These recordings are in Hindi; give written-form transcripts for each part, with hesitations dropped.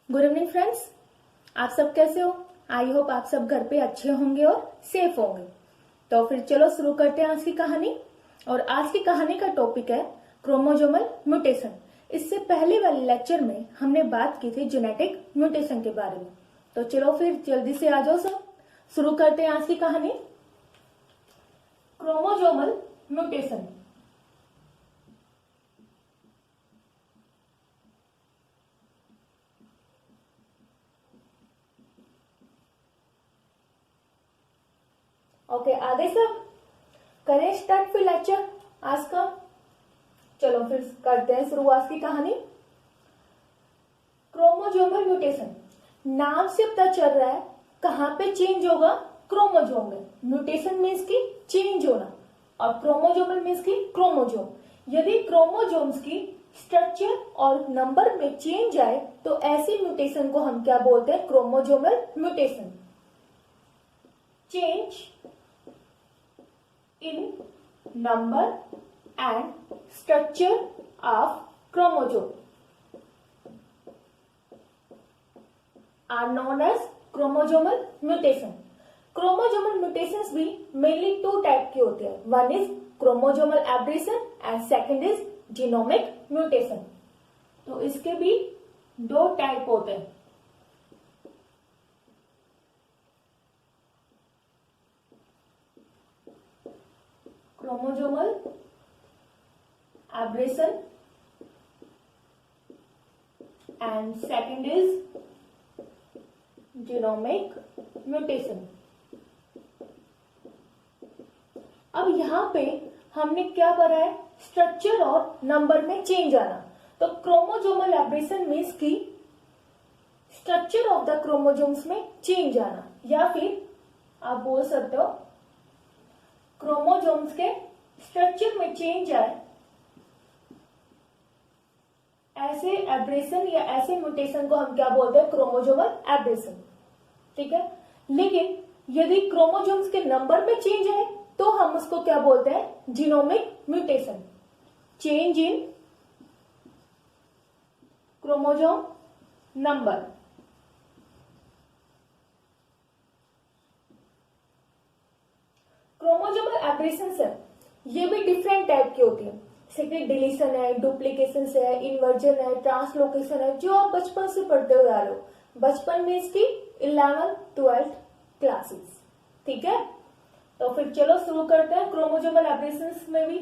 Good evening friends. आप सब कैसे हो? आई होप आप सब घर पे अच्छे होंगे और सेफ होंगे। तो फिर चलो शुरू करते हैं आज की कहानी। और आज की कहानी का टॉपिक है क्रोमोसोमल म्यूटेशन। इससे पहले वाले लेक्चर में हमने बात की थी जेनेटिक म्यूटेशन के बारे में। तो चलो फिर जल्दी से आ जाओ सब, शुरू करते हैं आज की कहानी। Chromosomal mutation. ओके, आगे सब करें स्टार्ट फिर लेक्चर आज का। चलो फिर करते हैं शुरुआत की कहानी। क्रोमोसोमल म्यूटेशन नाम से पता चल रहा है कहां पे चेंज होगा, क्रोमोसोम में। म्यूटेशन मीन्स की चेंज होना और क्रोमोसोमल मीन्स की क्रोमोसोम। यदि क्रोमोसोम्स की स्ट्रक्चर और नंबर में चेंज आए तो ऐसी म्यूटेशन को हम क्या बोलते हैं? Chromosomal mutation. Change in number and structure of chromosome are known as chromosomal mutation. Chromosomal mutations भी mainly two type के होते हैं। One is chromosomal aberration and second is genomic mutation. तो इसके भी दो टाइप होते हैं। Chromosomal aberration and second is genomic mutation. अब यहाँ पे हमने क्या करा है? स्ट्रक्चर और नंबर में चेंज आना। तो क्रोमोसोमल एब्रेशन मीन्स की स्ट्रक्चर ऑफ द क्रोमोसोम्स में चेंज आना, या फिर आप बोल सकते हो क्रोमोसोम्स के स्ट्रक्चर में चेंज आए, ऐसे एब्रेशन या ऐसे म्यूटेशन को हम क्या बोलते हैं? Chromosomal aberration. ठीक है, लेकिन यदि क्रोमोसोम्स के नंबर में चेंज है तो हम उसको क्या बोलते हैं? Genomic mutation. Change in chromosome number. Chromosomal aberrations है, ये भी डिफरेंट टाइप की होती है। जैसे डिलीशन है, डुप्लीकेशन है, इन्वर्जन है, ट्रांसलोकेशन है, जो आप बचपन से पढ़ते हुए आ रहे हो। बचपन में इसकी 11th 12th क्लासेस। ठीक है, तो फिर चलो शुरू करते हैं। क्रोमोसोमल एब्रेशंस में भी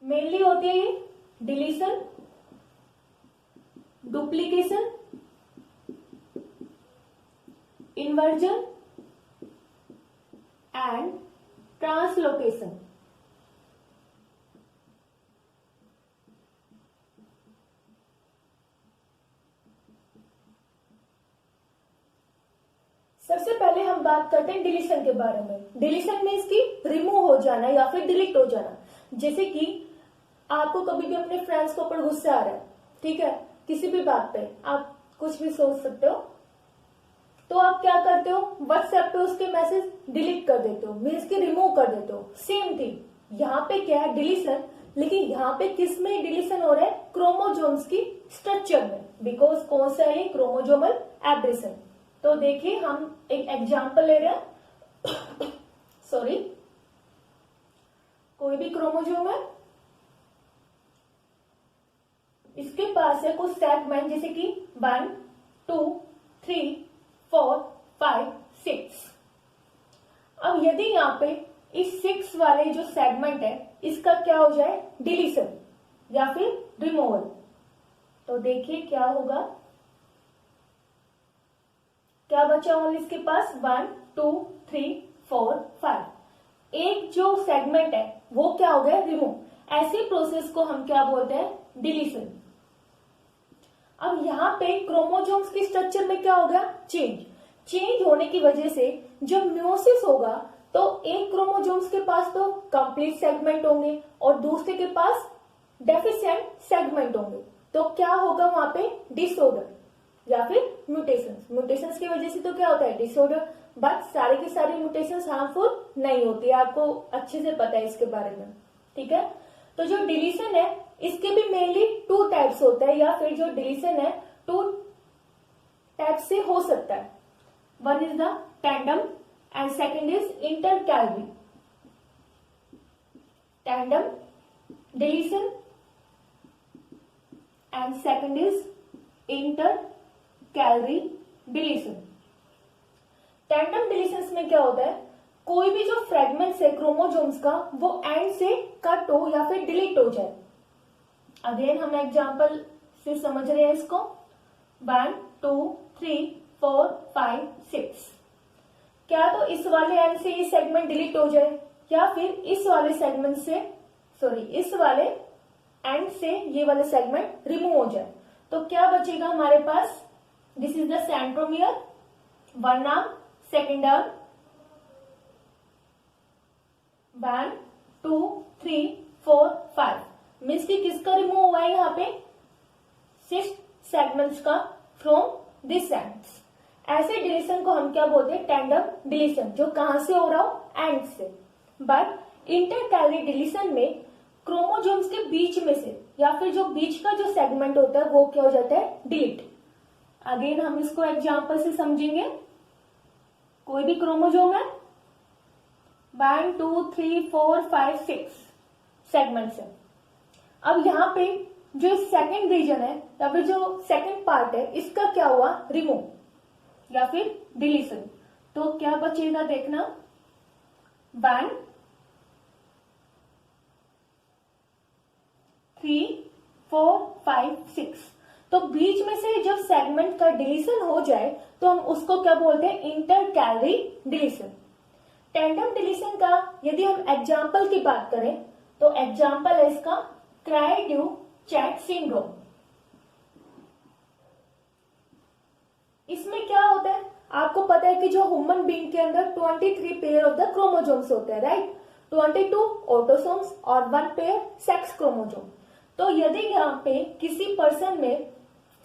मेनली होती है ये deletion, duplication, inversion and translocation. सबसे पहले हम बात करते हैं डिलीशन के बारे में। डिलीशन मीन्स की रिमूव हो जाना या फिर डिलीट हो जाना। जैसे कि आपको कभी भी अपने फ्रेंड्स के ऊपर गुस्सा आ रहा है, ठीक है, किसी भी बात पे आप कुछ भी सोच सकते हो, तो आप क्या करते हो? व्हाट्सएप पे उसके मैसेज डिलीट कर देते हो, मीन्स की रिमूव कर देते हो। सेम थिंग यहाँ पे क्या है? डिलीशन। लेकिन यहाँ पे किस में डिलीशन हो रहा है? क्रोमोसोम्स की स्ट्रक्चर में, बिकॉज कौन सा है? Chromosomal aberration. तो देखिए हम एक एग्जांपल ले रहे हैं। सॉरी, कोई भी क्रोमोसोम है, इसके पास है कुछ सेगमेंट, जैसे कि 1 2 3 4 5 6। अब यदि यहाँ पे इस 6 वाले जो सेगमेंट है इसका क्या हो जाए? डिलीशन या फिर रिमूवल। तो देखिए क्या होगा, क्या बचा ओनली इसके पास? 1 2 3 4 5। एक जो सेगमेंट है वो क्या हो गया? रिमूव। ऐसे प्रोसेस को हम क्या बोलते हैं? डिलीशन। अब यहाँ पे क्रोमोसोम्स की स्ट्रक्चर में क्या हो गया? चेंज होने की वजह से जब म्यूसिस होगा तो एक क्रोमोसोम्स के पास तो कंप्लीट सेगमेंट होंगे और दूसरे के पास डेफिशिएंट सेगमेंट होंगे। तो क्या होगा वहां पे? डिसऑर्डर या फिर म्यूटेशंस की वजह से तो क्या होता है? डिसऑर्डर। बट सारे की सारी म्यूटेशंस हार्मफुल नहीं होती है, आपको अच्छे से पता है इसके बारे में। ठीक है, तो जो डिलीशन है इसके भी मेनली टू टाइप्स होता है, या फिर जो डिलीशन है टू टाइप से हो सकता है। One is the tandem and second is intercalary. Tandem deletion and second is intercalary deletion. Tandem deletions में क्या होता है, कोई भी जो फ्रेगमेंट्स है क्रोमोसोम्स का वो एंड से कट हो या फिर डिलीट हो जाए। अगेन हम एग्जांपल से समझ रहे हैं इसको। 1 2 3 4 5 6। क्या तो इस वाले एंड से ये सेगमेंट डिलीट हो जाए, या फिर इस वाले सेगमेंट से इस वाले एंड से ये वाले सेगमेंट रिमूव हो जाए। तो क्या बचेगा हमारे पास, this is the centromere, one arm, second arm, 1 2 3 4 5 means कि किसका रिमूव हुआ है यहाँ पे, 6 सेगमेंट्स का फ्रॉम दिस एंड्स। ऐसे डिलीशन को हम क्या बोलते हैं, टैंडम डिलीशन, जो कहां से हो रहा हो, एंड से। बट इंटरकैलरी डिलीशन में क्रोमोसोम्स के बीच में से या फिर जो बीच का जो सेगमेंट होता है वो क्या हो जाता है, डिलीट। अगेन हम इसको एग्जांपल से समझेंगे। कोई भी क्रोमोसोम है, 1 2 3 4 5 6 सेगमेंट्स है। अब यहाँ पे जो सेकंड रीजन है या फिर जो सेकंड पार्ट है इसका क्या हुआ, रिमूव या फिर डिलीशन। तो क्या बचेगा देखना, 1 3 4 5 6। तो बीच में से जब सेगमेंट का डिलीशन हो जाए तो हम उसको क्या बोलते हैं, इंटरकैलरी डिलीशन। टैंडम डिलीशन का यदि हम एग्जाम्पल की बात करें तो एग्जाम्पल है इसका क्राई-ड्यू-चैक सिंड्रोम। इसमें क्या होता है, आपको पता है कि जो ह्यूमन बीइंग के अंदर 23 पेयर ऑफ द क्रोमोसोम्स होते हैं, राइट। 22 ऑटोसोम्स और 1 पेयर सेक्स क्रोमोसोम। तो यदि यहाँ पे किसी पर्सन में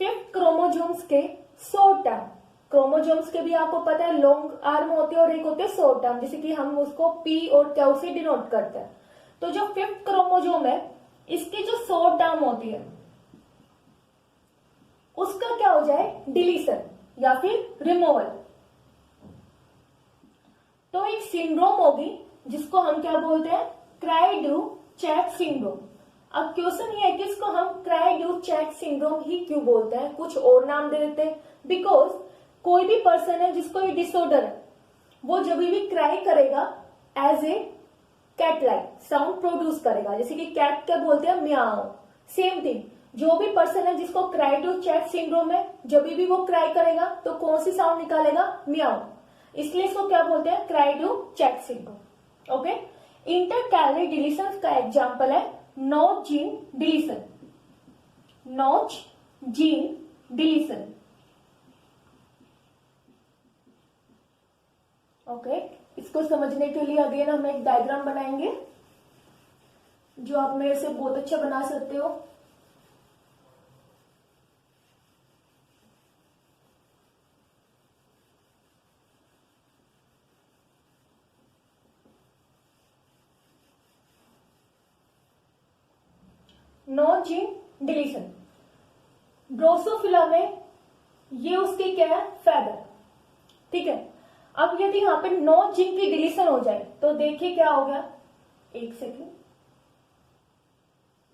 5th क्रोमोसोम्स के 100 टर्म, क्रोमोसोम्स के भी आपको पता है लॉन्ग आर्म होते हैं और एक होते हैं शॉर्ट आर्म, जैसे कि हम उसको पी और क्यू से डिनोट करते हैं। तो जो 5th क्रोमोसोम है इसकी जो शॉर्ट आर्म होती है उसका क्या हो जाए, डिलीशन या फिर रिमूवल। तो एक सिंड्रोम होगी जिसको हम क्या बोलते हैं, क्राई-ड्यू-चैक सिंड्रोम। अब क्वेश्चन ये है कि इसको हम क्राई-ड्यू-चैक सिंड्रोम ही क्यों बोलते हैं, कुछ और नाम दे देते हैं। बिकॉज कोई भी पर्सन है जिसको ये डिसऑर्डर है वो जब भी क्राई करेगा as a cat like sound produce करेगा, जैसे कि कैट क्या बोलते हैं, म्याओ। सेम थिंग, जो भी पर्सन है जिसको क्राई-ड्यू-चैक सिंड्रोम है जब भी वो क्राई करेगा तो कौन सी साउंड निकालेगा, म्याओ। इसलिए इसको क्या बोलते हैं, cry-due-cheque syndrome. Okay. Intercalary deletion का एग्जाम्पल है notch gene deletion. Notch gene deletion. Okay. इसको समझने के लिए अगेन हम एक डायग्राम बनाएंगे जो आप मेरे से बहुत अच्छा बना सकते हो। नॉच जीन डिलीशन, ड्रोसोफिला में ये उसकी क्या है, फेदर। ठीक है। अब यदि यहाँ पे नॉच जीन की डिलीशन हो जाए तो देखिए क्या हो गया, एक second,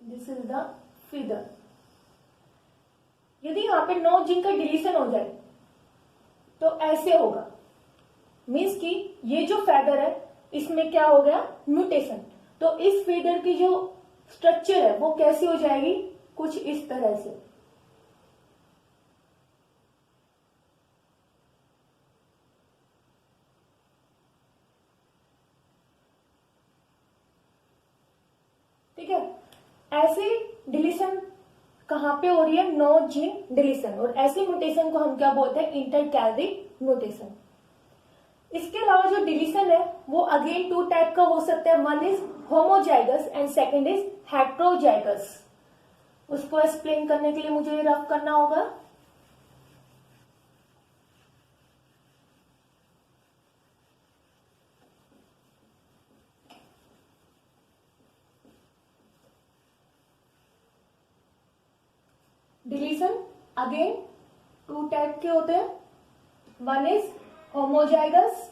this is the feather. यदि यहाँ पे नॉच जीन का डिलीशन हो जाए तो ऐसे होगा, मीन्स कि ये जो फेदर है इसमें क्या हो गया, म्यूटेशन। तो इस फीदर की जो स्ट्रक्चर है वो कैसी हो जाएगी, कुछ इस तरह से। ठीक है। ऐसे डिलीशन कहां पे हो रही है, नॉच जीन डिलीशन। और ऐसे म्यूटेशन को हम क्या बोलते हैं, इंटरकैलरी म्यूटेशन। इसके अलावा जो डिलीशन है वो अगेन 2 टाइप का हो सकता है। One is homozygous and second is heterozygous. उसको एक्सप्लेन करने के लिए मुझे रफ करना होगा। डिलीशन अगेन टू टाइप के होते हैं, one is homozygous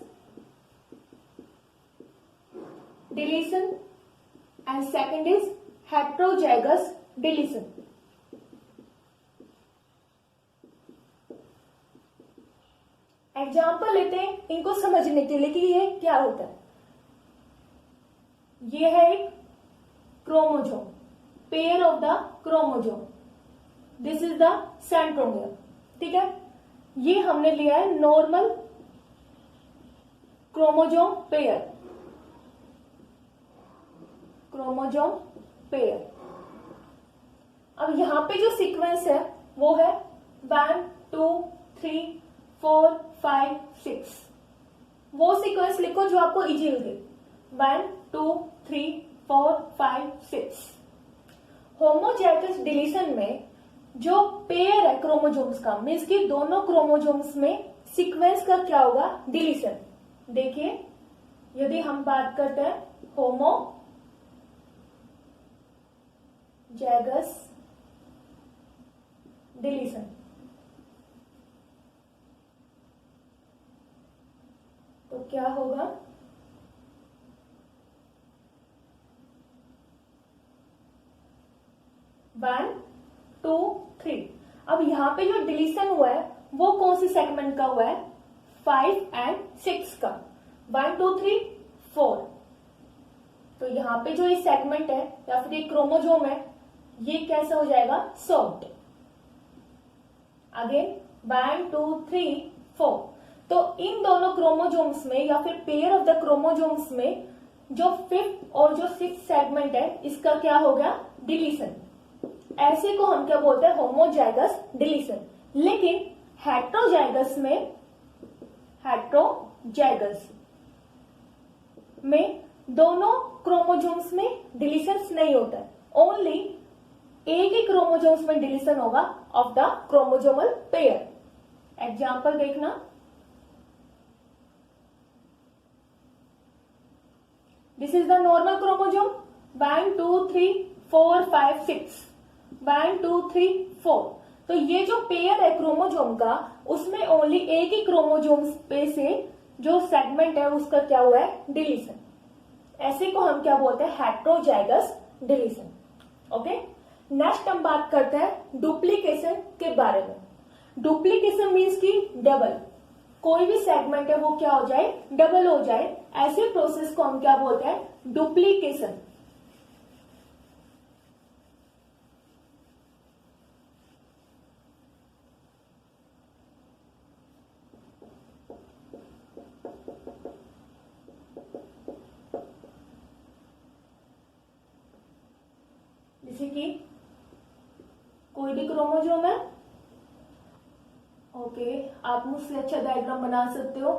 deletion and second is heterozygous deletion. Example लेते हैं इनको समझने के लिए कि ये क्या होता है। ये है एक chromosome, pair of the chromosome, this is the centromere, ठीक है। ये हमने लिया है normal chromosome pair, chromosome pair. अब यहां पे जो सीक्वेंस है वो है 1 2 3 4 5 6। वो सीक्वेंस लिखो जो आपको इजी लगे, 1 2 3 4 5 6। होमोजाइगस डिलीशन में जो पेयर है क्रोमोजोम्स का, मीन्स कि दोनों क्रोमोजोम्स में सीक्वेंस का क्या होगा, डिलीशन। देखिए यदि हम बात करते हैं होमोजाइगस डिलीशन, तो क्या होगा, वन टू थ्री। अब यहां पे जो डिलीशन हुआ है वो कौन सी सेगमेंट का हुआ है, 5 एंड 6 का, 1 2 3 4। तो यहां पे जो ये सेगमेंट है या फिर ये क्रोमोजोम है, ये कैसा हो जाएगा, सॉर्ट। अगेन 1 2 3 4। तो इन दोनों क्रोमोजोम्स में या फिर पेयर ऑफ द क्रोमोजोम्स में जो 5th और जो 6th सेगमेंट है, इसका क्या हो गया, डिलीशन। ऐसे को हम क्या बोलते हैं, होमोजाइगस डिलीशन। लेकिन हेट्रोजाइगस में दोनों क्रोमोजोम्स में डिलीशंस नहीं होता है, ओनली एक ही क्रोमोजोम्स में डिलीशन होगा of the chromosomal pair. Example देखना, this is the normal chromosome, 1 2 3 4 5 6, 1 2 3 4। तो ये जो पेयर है क्रोमोजोम का, उसमें ओनली एक ही क्रोमोजोम पे से जो सेगमेंट है उसका क्या हुआ है, डिलीशन। ऐसे को हम क्या बोलते हैं, हेट्रोजाइगस डिलीशन। ओके, नेक्स्ट हम बात करते हैं डुप्लीकेशन के बारे में। डुप्लीकेशन मीन्स की डबल, कोई भी सेगमेंट है वो क्या हो जाए, डबल हो जाए। ऐसे प्रोसेस को हम क्या बोलते हैं, डुप्लीकेशन। जैसे कि कोई भी क्रोमोजोम है, ओके, आप मुझसे अच्छा डायग्राम बना सकते हो।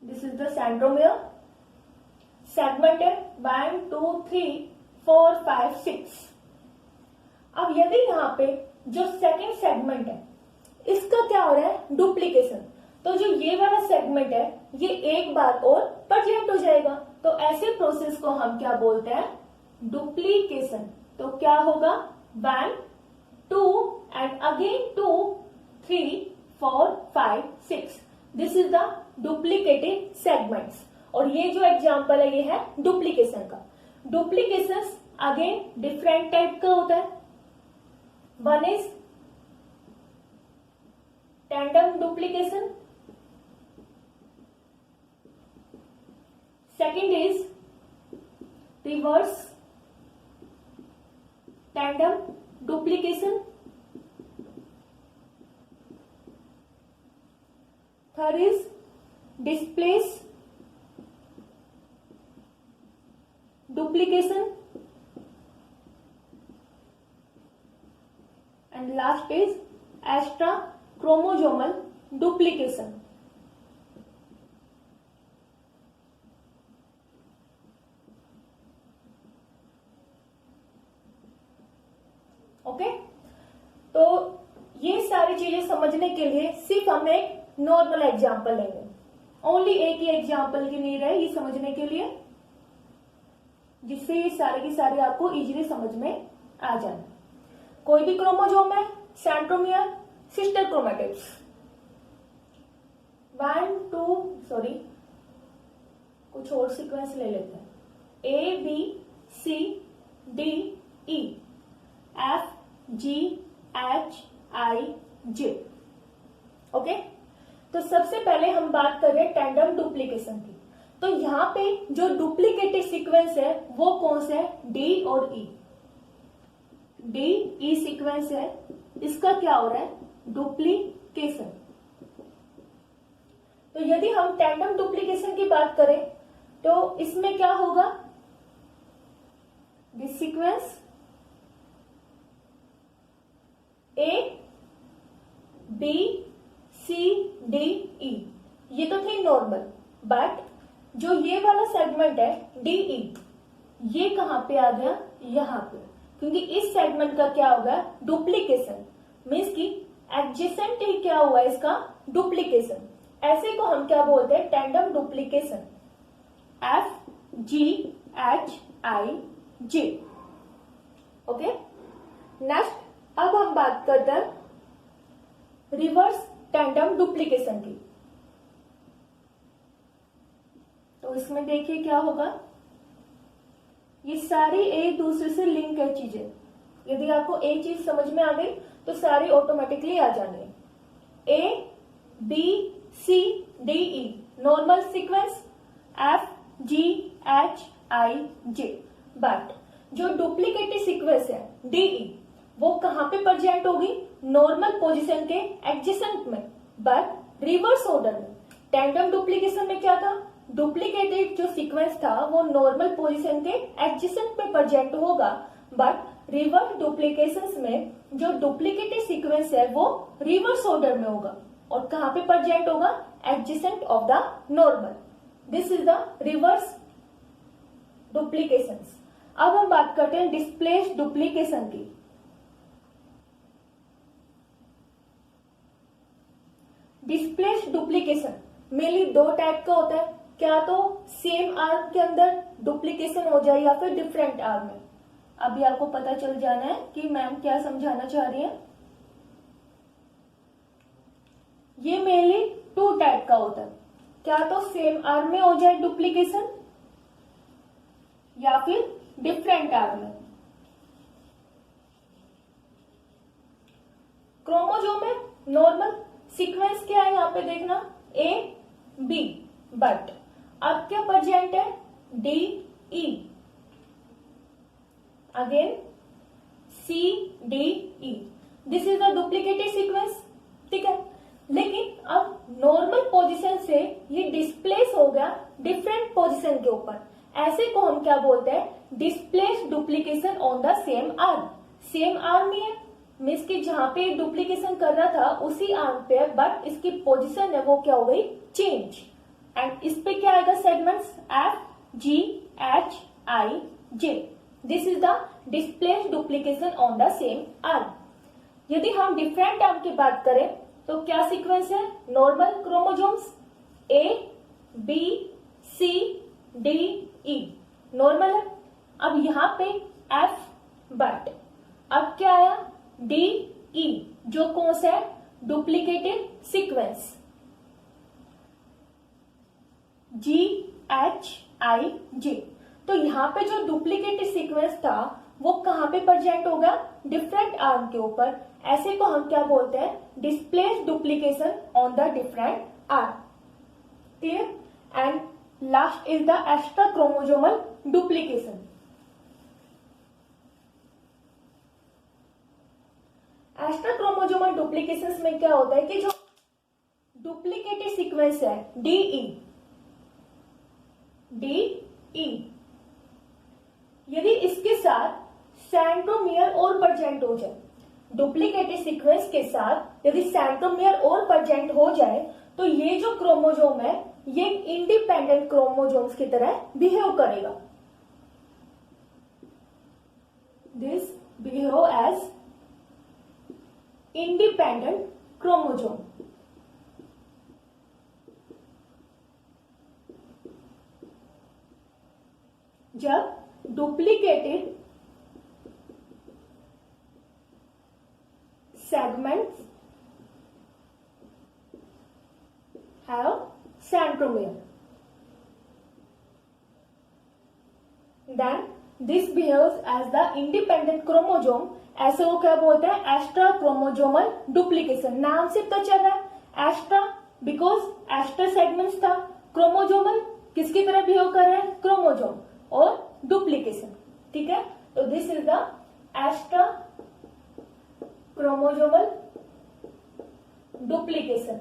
This is the centromere, segment है 1 2 3 4 5 6। अब यदि यहाँ पे जो सेकंड सेगमेंट है, इसका क्या हो रहा है, डुप्लीकेशन, तो जो ये वाला सेगमेंट है ये एक बार और प्रेजेंट हो जाएगा। तो ऐसे प्रोसेस को हम क्या बोलते हैं, डुप्लीकेशन। तो क्या होगा, 1 2 and again 2 3 4 5 6, this is the duplicated segments. और ये जो एग्जांपल है ये है डुप्लीकेशन का। डुप्लीकेशन अगेन डिफरेंट टाइप का होता है। One is tandem duplication, second is reverse tandem duplication, third is displace duplication, and last is extra chromosomal duplication. Okay, तो ये सारी चीजें समझने के लिए सिर्फ हम एक नॉर्मल एग्जांपल लेंगे, ओनली एक ही एग्जांपल की नीड है ये समझने के लिए, जिससे ये सारे की सारे आपको इजीली समझ में आ जाए। कोई भी क्रोमोजोम है, सेंट्रोमियर, सिस्टर क्रोमैटिड्स। कुछ और सीक्वेंस ले लेते हैं। A B C D E F G H I J. Okay, तो सबसे पहले हम बात कर रहे हैं टैंडम डुप्लीकेशन की। तो यहाँ पे जो डुप्लीकेटिव सीक्वेंस है वो कौन सा है? डी और ई। डी ई सीक्वेंस है, इसका क्या हो रहा है? डुप्लीकेशन। तो यदि हम टैंडम डुप्लीकेशन की बात करें तो इसमें क्या होगा? This sequence A B C D E, ये तो थे नॉर्मल, बट जो ये वाला सेगमेंट है डीई, ये कहां पे आ गया? यहां पे, क्योंकि इस सेगमेंट का क्या होगा? डुप्लीकेशन। मीन्स की एडजेसेंट ही क्या हुआ इसका? डुप्लीकेशन। ऐसे को हम क्या बोलते हैं? Tandem duplication. F G H I J. Okay, next अब हम बात करते हैं रिवर्स टैंडम डुप्लीकेशन की। तो इसमें देखिए क्या होगा, ये सारी एक दूसरे से लिंक है चीजें। यदि आपको एक चीज समझ में आ गई तो सारी ऑटोमेटिकली आ जानी है। A B C D E normal sequence, F G H I J. But जो डुप्लीकेटिव सीक्वेंस है डीई, वो कहां पे प्रेजेंट होगी? नॉर्मल पोजीशन के एडजेसेंट में, बट रिवर्स ऑर्डर में। टैंडम डुप्लीकेशन में क्या था? डुप्लीकेटेड जो सीक्वेंस था वो नॉर्मल पोजीशन के एडजेसेंट में प्रेजेंट होगा, बट रिवर्स डुप्लीकेशन में जो डुप्लीकेटेड सीक्वेंस है वो रिवर्स ऑर्डर में होगा। और कहां पे प्रेजेंट होगा? Adjacent of the normal. This is the reverse duplication. अब हम बात करते हैं डिस्प्लेस्ड डुप्लीकेशन की। डिस्प्लेस्ड डुप्लीकेशन मेनली दो टाइप का होता है। क्या तो सेम आर्म के अंदर डुप्लीकेशन हो जाए या फिर डिफरेंट आर्म में। अभी आपको पता चल जाना है कि मैम क्या समझाना चाह रही है। ये मेनली टू टाइप का होता है। क्या तो सेम आर्म में हो जाए डुप्लीकेशन या फिर डिफरेंट आर्म में। क्रोमोजोम में नॉर्मल सीक्वेंस क्या है यहाँ पे देखना, ए बी, बट अब क्या प्रेजेंट है? D E, again C D E. This is the duplicated sequence. ठीक है, लेकिन अब नॉर्मल पोजीशन से ये डिस्प्लेस हो गया डिफरेंट पोजीशन के ऊपर। ऐसे को हम क्या बोलते हैं? Displace duplication on the same arm. Same arm ही है, मीन्स की जहां पे डुप्लीकेशन कर रहा था उसी आर्म पे, बट इसकी पोजीशन है वो क्या हो गई? चेंज। एंड इस पे क्या आएगा? Segments F G H I J. This is the displace duplication on the same arm. यदि हम डिफरेंट आर्म की बात करें तो क्या सीक्वेंस है? Normal chromosomes A B C D E normal है। अब यहां पे एफ, बट अब क्या आया? डी ई, जो कौन सा है? Duplicated sequence. G H I J. तो यहां पे जो डुप्लीकेटेड सीक्वेंस था वो कहां पे प्रेजेंट होगा? डिफरेंट आर्म के ऊपर। ऐसे को हम क्या बोलते हैं? Displaced duplication on the different arm. Clear? And last is the extra chromosomal duplication. Extra chromosomal duplication में क्या होता है कि जो डुप्लीकेटेड सीक्वेंस है डीई, यदि इसके साथ सेंट्रोमियर और प्रेजेंट हो जाए, डुप्लीकेटेड सीक्वेंस के साथ यदि सेंट्रोमियर और प्रेजेंट हो जाए तो ये जो क्रोमोजोम है ये इंडिपेंडेंट क्रोमोजोम्स की तरह बिहेव करेगा। This behave as independent chromosome. जब duplicated centromere. Then this behaves as the independent chromosome. ऐसे वो क्या बोलते हैं, एक्स्ट्रा क्रोमोजोमल डुप्लीकेशन। नाम से पता चल रहा है एक्स्ट्रा, बिकॉज एक्स्ट्रा सेगमेंट्स था। क्रोमोजोमल किसकी तरह बिहेव कर रहा है, क्रोमोजोम। और डुप्लीकेशन, ठीक है। तो this is the extra chromosomal duplication.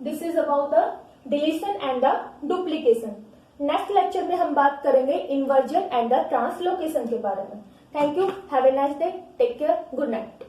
This is about the deletion and the duplication. Next lecture में हम बात करेंगे इन्वर्जन एंड द ट्रांसलोकेशन के बारे में। Thank you, have a nice day, take care, good night.